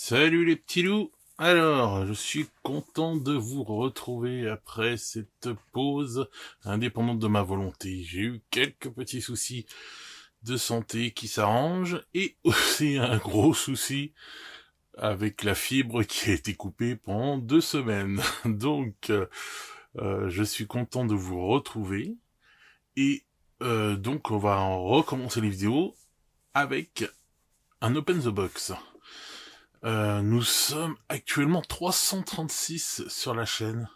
Salut les petits loups. Alors, je suis content de vous retrouver après cette pause indépendante de ma volonté. J'ai eu quelques petits soucis de santé qui s'arrangent et aussi un gros souci avec la fibre qui a été coupée pendant 2 semaines. Donc, je suis content de vous retrouver et donc on va recommencer les vidéos avec un Open the Box. Nous sommes actuellement 336 sur la chaîne.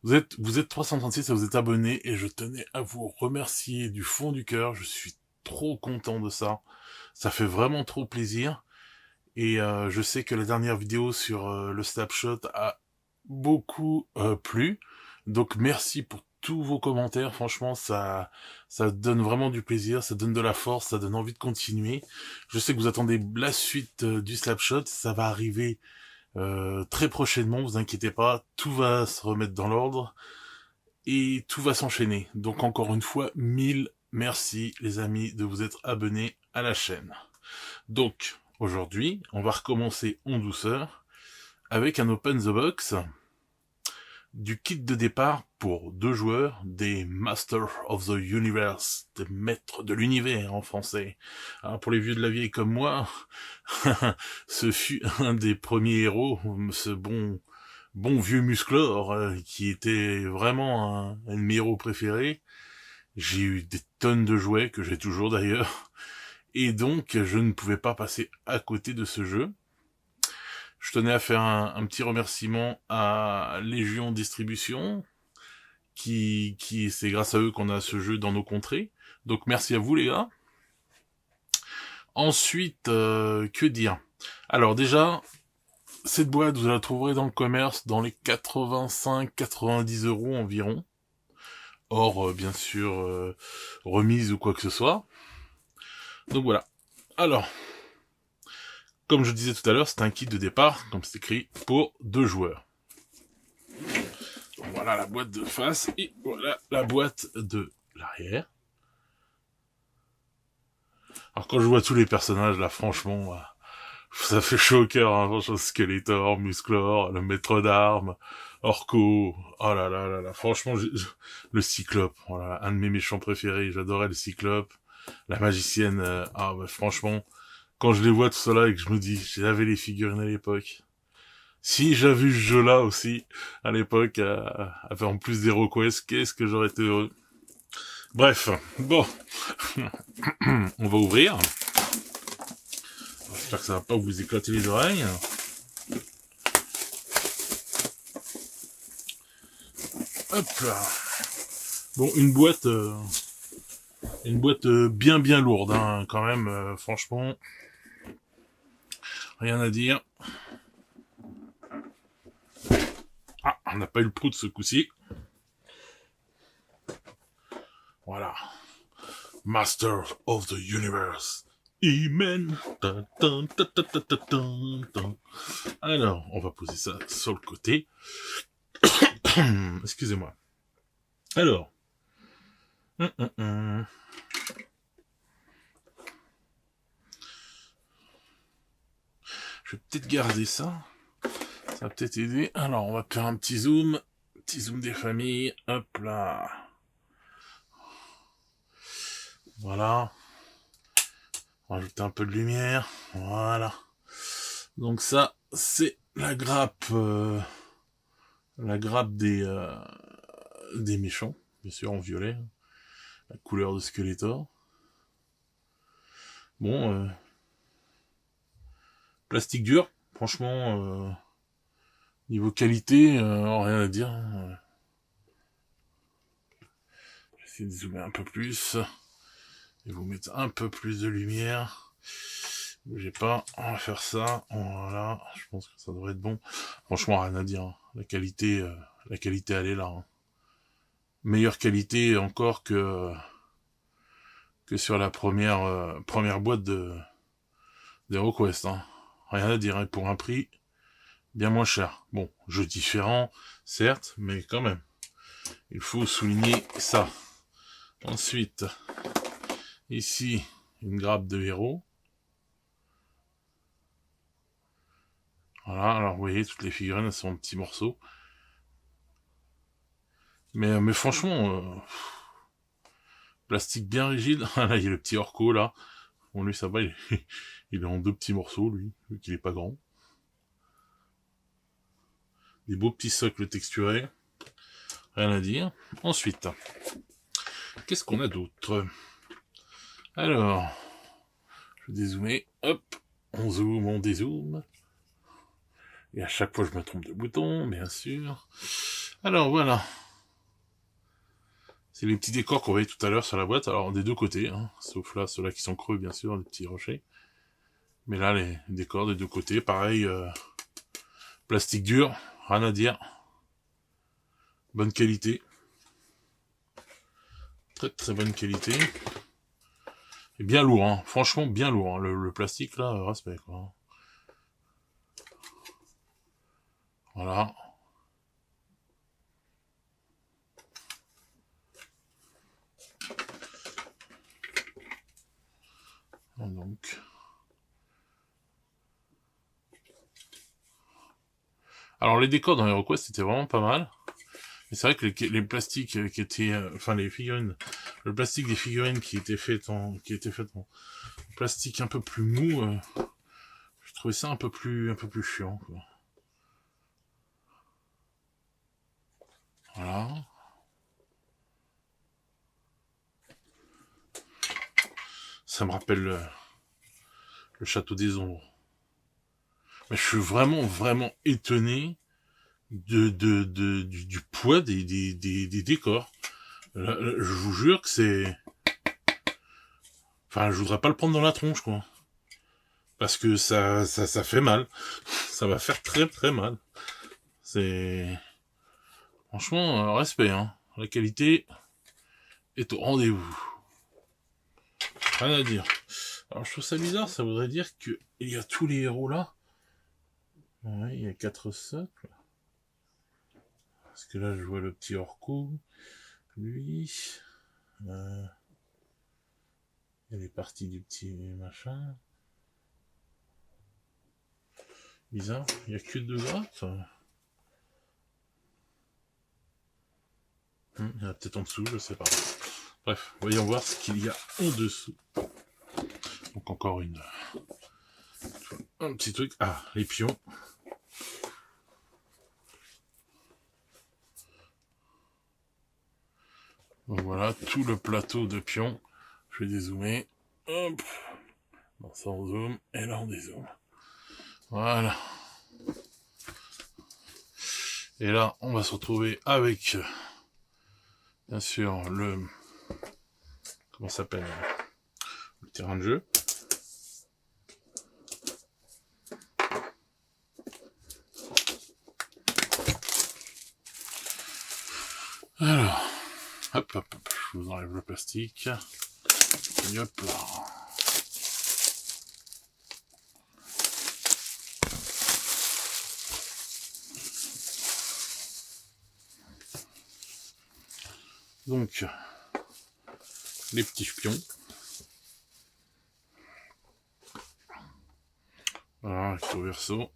Vous êtes 336 et vous êtes abonnés et je tenais à vous remercier du fond du cœur. Je suis trop content de ça. Ça fait vraiment trop plaisir. Et je sais que la dernière vidéo sur le Snapshot a beaucoup plu. Donc merci pour tous vos commentaires. Franchement, ça donne vraiment du plaisir, ça donne de la force, ça donne envie de continuer. Je sais que vous attendez la suite du Snapshot. Ça va arriver très prochainement, vous inquiétez pas. Tout va se remettre dans l'ordre et tout va s'enchaîner. Donc encore une fois, 1000 merci les amis de vous être abonnés à la chaîne. Donc, aujourd'hui, on va recommencer en douceur avec un Open the Box du kit de départ pour 2 joueurs des Masters of the Universe, des maîtres de l'univers en français. Alors pour les vieux de la vieille comme moi, ce fut un des premiers héros, ce bon vieux musclor qui était vraiment un de mes héros préférés. J'ai eu des tonnes de jouets que j'ai toujours d'ailleurs. Et donc, je ne pouvais pas passer à côté de ce jeu. Je tenais à faire un petit remerciement à Légion Distribution, qui c'est grâce à eux qu'on a ce jeu dans nos contrées. Donc merci à vous les gars. Ensuite, que dire? Alors déjà, cette boîte, vous la trouverez dans le commerce dans les 85-90 € environ. Hors, bien sûr, remise ou quoi que ce soit. Donc voilà. Alors, comme je disais tout à l'heure, c'est un kit de départ, comme c'est écrit, pour 2 joueurs. Donc voilà la boîte de face et voilà la boîte de l'arrière. Alors quand je vois tous les personnages là, franchement, ça fait chaud au cœur, hein, franchement, Skeletor, Musclor, le maître d'armes, Orko, oh là là là là, franchement, le Cyclope, voilà, un de mes méchants préférés, j'adorais le Cyclope, la magicienne, franchement, quand je les vois tout ça là et que je me dis, j'avais les figurines à l'époque. Si j'avais vu ce jeu-là aussi, à l'époque, en plus d'HeroQuest, qu'est-ce que j'aurais été heureux. Bref, bon, on va ouvrir. J'espère que ça va pas vous éclater les oreilles. Hop là. Bon, une boîte bien lourde, hein, quand même, franchement, rien à dire. Ah, on n'a pas eu le prout ce coup-ci. Voilà. Master of the Universe. Amen. Alors, on va poser ça sur le côté. Excusez-moi. Alors. Je vais peut-être garder ça. Ça va peut-être aider. Alors, on va faire un petit zoom. Petit zoom des familles. Hop là. Voilà. On va rajouter un peu de lumière. Voilà. Donc ça, c'est la grappe des méchants. Bien sûr, en violet. La couleur de Skeletor. Bon, plastique dur. Franchement, niveau qualité, rien à dire. Je vais essayer de zoomer un peu plus. Et vous mettre un peu plus de lumière. Bougez pas, on va faire ça. Voilà, je pense que ça devrait être bon. Franchement, rien à dire. La qualité, elle est là. Hein. Meilleure qualité encore que sur la première boîte d'HeroQuest. Hein. Rien à dire. Et pour un prix bien moins cher. Bon, jeu différent, certes, mais quand même. Il faut souligner ça. Ensuite, ici, une grappe de héros. Voilà, alors vous voyez, toutes les figurines elles sont en petits morceaux. Mais franchement, plastique bien rigide. Là, il y a le petit Orco, là. Bon, lui, ça va, il est en 2 petits morceaux, lui, vu qu'il est pas grand. Des beaux petits socles texturés. Rien à dire. Ensuite, qu'est-ce qu'on a d'autre? Alors, je vais dézoomer. Hop, on zoome, on dézoome. Et à chaque fois, je me trompe de bouton, bien sûr. Alors, voilà. C'est les petits décors qu'on voyait tout à l'heure sur la boîte. Alors, des deux côtés, hein, sauf là, ceux-là qui sont creux, bien sûr, les petits rochers. Mais là, les décors des deux côtés, pareil, plastique dur, rien à dire. Bonne qualité. Très très bonne qualité. Et bien lourd, hein. Franchement bien lourd. Hein. Le plastique là, respect quoi. Voilà. Donc. Alors les décors dans HeroQuest c'était vraiment pas mal. Mais c'est vrai que les plastiques qui étaient, enfin les figurines, le plastique des figurines qui étaient faites en plastique un peu plus mou, je trouvais ça un peu plus chiant. Quoi. Voilà. Ça me rappelle le château des ombres. Mais je suis vraiment étonné du poids des décors. Là, je vous jure que c'est... Enfin, je voudrais pas le prendre dans la tronche, quoi. Parce que ça fait mal. Ça va faire très très mal. C'est... Franchement, respect, hein. La qualité est au rendez-vous. Rien à dire. Alors, je trouve ça bizarre, ça voudrait dire que il y a tous les héros là. Ouais, il y a 4 socles. Parce que là, je vois le petit Orco. Lui. Il y a les parties du petit machin. Bizarre, il n'y a que 2 grattes. Il y en a peut-être en dessous, je sais pas. Bref, voyons voir ce qu'il y a en dessous. Donc encore un petit truc. Ah, les pions. Donc voilà, tout le plateau de pions. Je vais dézoomer. Hop. Bon, ça on zoom. Et là on dézoome. Voilà. Et là, on va se retrouver avec, bien sûr, comment ça s'appelle, le terrain de jeu. Alors, hop, je vous enlève le plastique. Et hop là. Donc, les petits pions. Voilà, recto verso.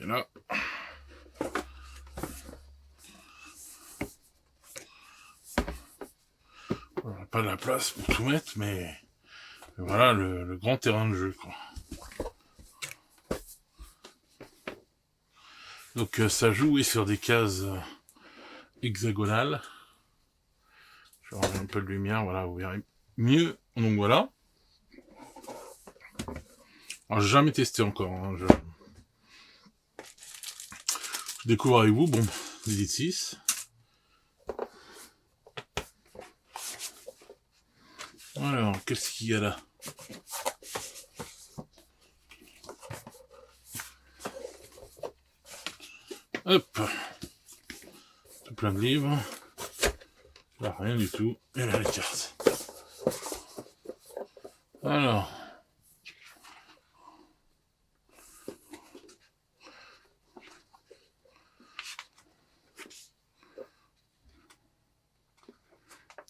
Et là, on n'a pas la place pour tout mettre, mais voilà le grand terrain de jeu, quoi. Donc ça joue sur des cases hexagonales. Je vais enlever un peu de lumière, voilà, vous verrez mieux. Donc voilà. Alors, j'ai jamais testé encore. Hein, je découvre avec vous. Bon, Elite 6. Alors, qu'est-ce qu'il y a là? Hop. Tout plein de livres. Là, rien du tout. Et là, les cartes. Alors.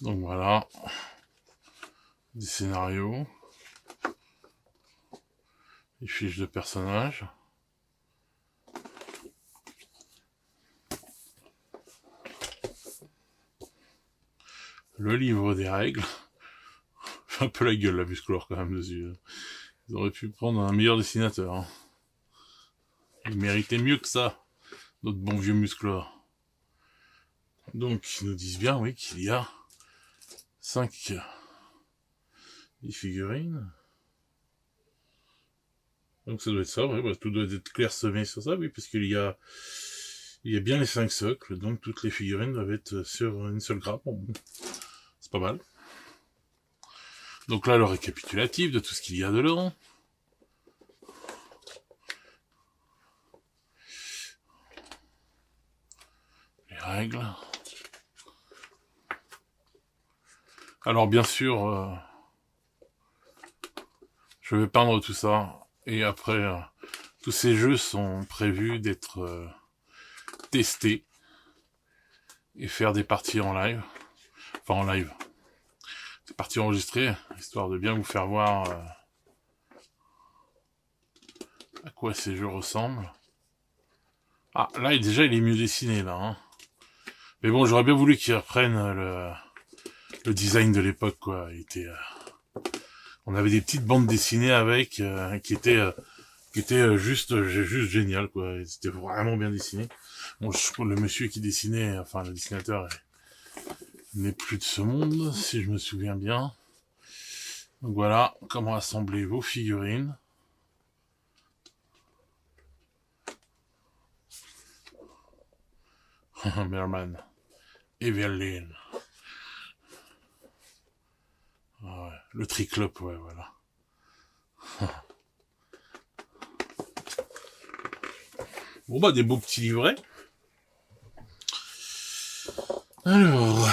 Donc voilà. Des scénarios. les fiches de personnages. Le livre des règles. Fait un peu la gueule la Musclor quand même dessus. Ils auraient pu prendre un meilleur dessinateur. Hein. Ils méritaient mieux que ça, notre bon vieux Musclor. Donc ils nous disent bien, oui, qu'il y a 5 figurines. Donc ça doit être ça, ouais, bah, tout doit être clairsemé sur ça, oui, parce qu'il y a bien les 5 socles, donc toutes les figurines doivent être sur une seule grappe. Bon, c'est pas mal. Donc là, le récapitulatif de tout ce qu'il y a dedans. Les règles. Alors bien sûr, je vais peindre tout ça. Et après, tous ces jeux sont prévus d'être testés. Et faire des parties en live. Enfin en live. Des parties enregistrées, histoire de bien vous faire voir à quoi ces jeux ressemblent. Ah, là déjà il est mieux dessiné là. Hein. Mais bon, j'aurais bien voulu qu'ils reprennent le design de l'époque, quoi. Il était, on avait des petites bandes dessinées avec qui étaient juste géniales, quoi. C'était vraiment bien dessiné. Bon, le monsieur qui dessinait, enfin le dessinateur n'est plus de ce monde, si je me souviens bien. Donc voilà comment assembler vos figurines. Merman. Evelyn. Ah ouais. Le triclope, ouais, voilà. Bon bah des beaux petits livrets. Alors,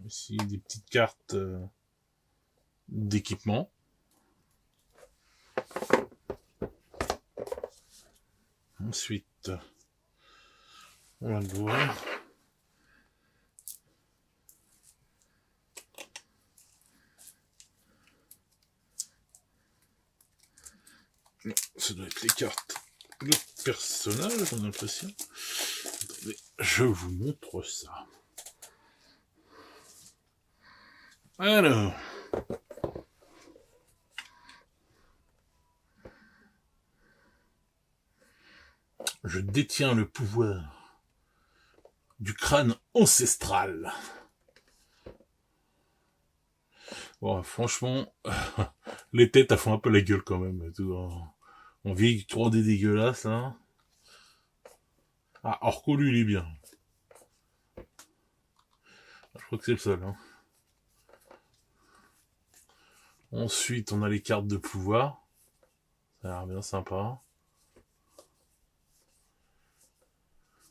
ici des petites cartes d'équipement. Ensuite, on va le voir. Ça doit être les cartes de personnage, j'ai l'impression. Attendez, je vous montre ça. Alors, je détiens le pouvoir du crâne ancestral. Bon, franchement, les têtes, elles font un peu la gueule quand même. Tout en vieille 3D dégueulasse, hein. Ah, Orko, lui, il est bien. Je crois que c'est le seul, hein. Ensuite, on a les cartes de pouvoir. Ça a l'air bien sympa.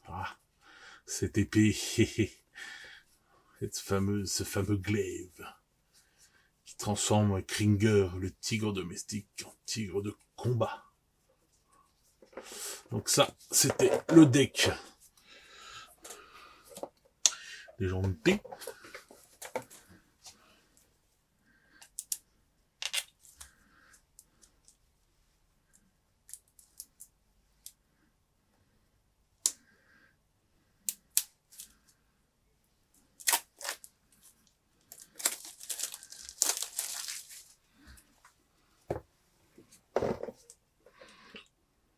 Ah, cette épée. Ce fameux glaive. Qui transforme Kringer, le tigre domestique, en tigre de combat. Donc ça, c'était le deck légendaire.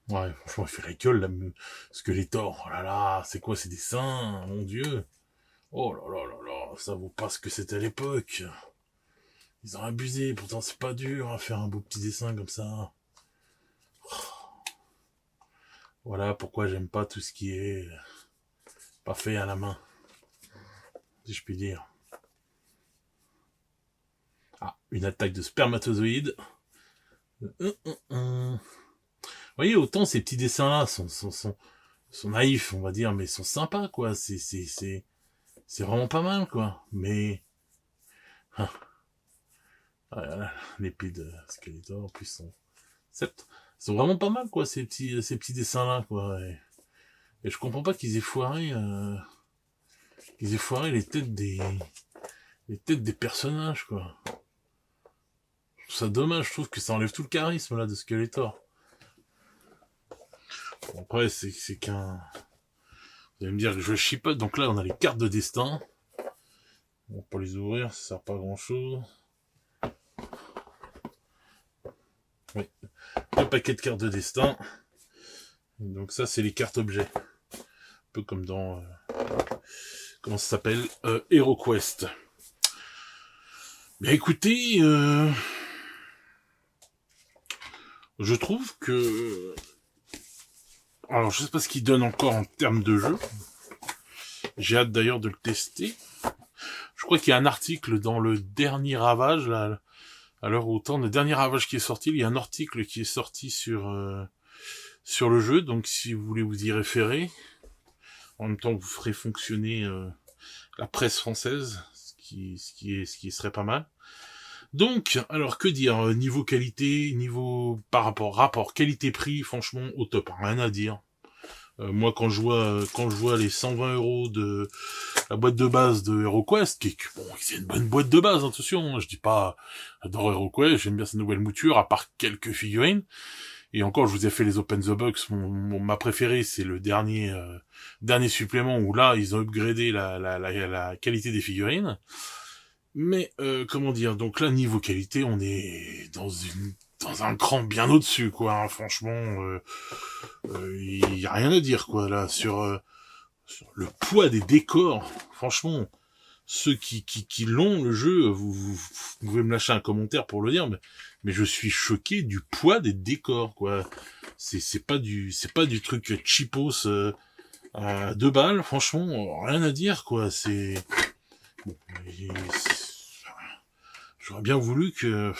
Ouais, franchement, il fait la gueule, là, Skeletor. Oh là là, c'est quoi ces dessins, mon dieu. Oh là là là là, ça vaut pas ce que c'était à l'époque. Ils ont abusé, pourtant c'est pas dur à faire un beau petit dessin comme ça. Voilà pourquoi j'aime pas tout ce qui est pas fait à la main, si je puis dire. Ah, une attaque de spermatozoïdes. Vous voyez, autant ces petits dessins-là sont naïfs, on va dire, mais sont sympas, quoi. C'est vraiment pas mal, quoi. Mais... Ah, voilà, l'épée de Skeletor, en plus, sont vraiment pas mal, quoi, ces petits dessins-là, quoi. Et je comprends pas qu'ils aient foiré... les têtes des personnages, quoi. ça dommage, je trouve que ça enlève tout le charisme, là, de Skeletor. Bon, après, c'est qu'un... Vous allez me dire que je chipote, donc là, on a les cartes de destin. Bon, pour les ouvrir, ça sert pas à grand-chose. Oui, le paquet de cartes de destin. Donc ça, c'est les cartes objets. Un peu comme dans... comment ça s'appelle, HeroQuest. Mais écoutez, je trouve que... Alors, je sais pas ce qu'il donne encore en termes de jeu. J'ai hâte d'ailleurs de le tester. Je crois qu'il y a un article dans le dernier Ravage, là, à l'heure où le dernier Ravage qui est sorti, il y a un article qui est sorti sur le jeu, donc si vous voulez vous y référer, en même temps vous ferez fonctionner la presse française, ce qui serait pas mal. Donc, alors que dire, niveau qualité, niveau rapport qualité-prix, franchement au top, rien à dire. Moi quand je vois les 120 € de la boîte de base de HeroQuest, c'est une bonne boîte de base, attention, je dis pas j'adore HeroQuest, j'aime bien sa nouvelle mouture, à part quelques figurines. Et encore, je vous ai fait les Open the Box. Ma préférée, c'est le dernier supplément où là, ils ont upgradé la qualité des figurines. Mais comment dire, donc là, niveau qualité, on est dans un cran bien au-dessus, quoi. Hein, franchement, il y a rien à dire, quoi, là, sur le poids des décors. Franchement, ceux qui l'ont, le jeu, vous pouvez me lâcher un commentaire pour le dire, mais je suis choqué du poids des décors, quoi. C'est pas du truc cheapos à 2 balles, franchement, rien à dire, quoi. Bon, j'aurais bien voulu que,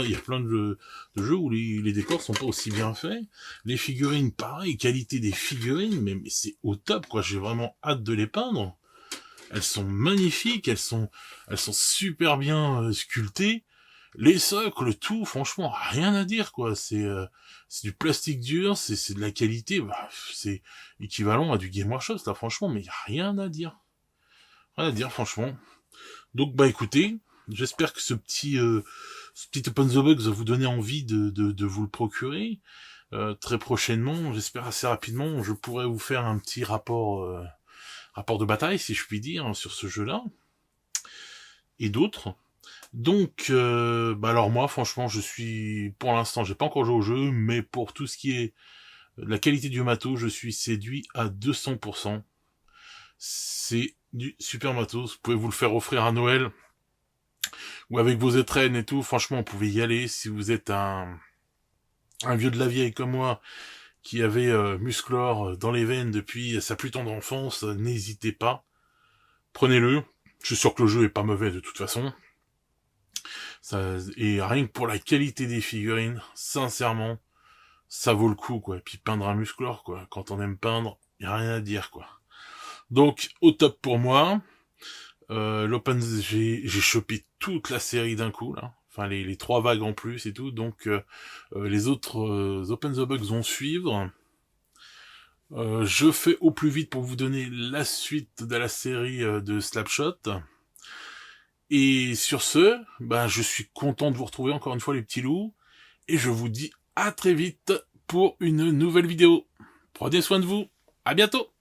il y a plein de jeux où les décors sont pas aussi bien faits. Les figurines, pareil, qualité des figurines, mais c'est au top, quoi. J'ai vraiment hâte de les peindre. Elles sont magnifiques, elles sont super bien sculptées. Les socles, tout, franchement, rien à dire, quoi. C'est du plastique dur, c'est de la qualité, c'est équivalent à du Game Workshop, là, franchement, mais y a rien à dire. Rien à dire, franchement. Donc, écoutez, j'espère que ce petit Open the Box va vous donner envie de vous le procurer. Très prochainement, j'espère assez rapidement, je pourrai vous faire un petit rapport de bataille, si je puis dire, sur ce jeu-là, et d'autres. Donc, alors moi, franchement, pour l'instant, j'ai pas encore joué au jeu, mais pour tout ce qui est la qualité du matos, je suis séduit à 200%. C'est du super matos, vous pouvez vous le faire offrir à Noël, ou avec vos étrennes et tout, franchement, vous pouvez y aller, si vous êtes un vieux de la vieille comme moi, qui avait Musclor dans les veines depuis sa plus tendre enfance, n'hésitez pas. Prenez-le. Je suis sûr que le jeu est pas mauvais de toute façon. Et rien que pour la qualité des figurines, sincèrement, ça vaut le coup, quoi. Et puis peindre un Musclor, quoi. Quand on aime peindre, y a rien à dire, quoi. Donc, au top pour moi. J'ai chopé toute la série d'un coup, là. Enfin, les 3 vagues en plus et tout. Donc, les autres Open the Box vont suivre. Je fais au plus vite pour vous donner la suite de la série de Slapshot. Et sur ce, je suis content de vous retrouver encore une fois les petits loups. Et je vous dis à très vite pour une nouvelle vidéo. Prenez soin de vous. À bientôt.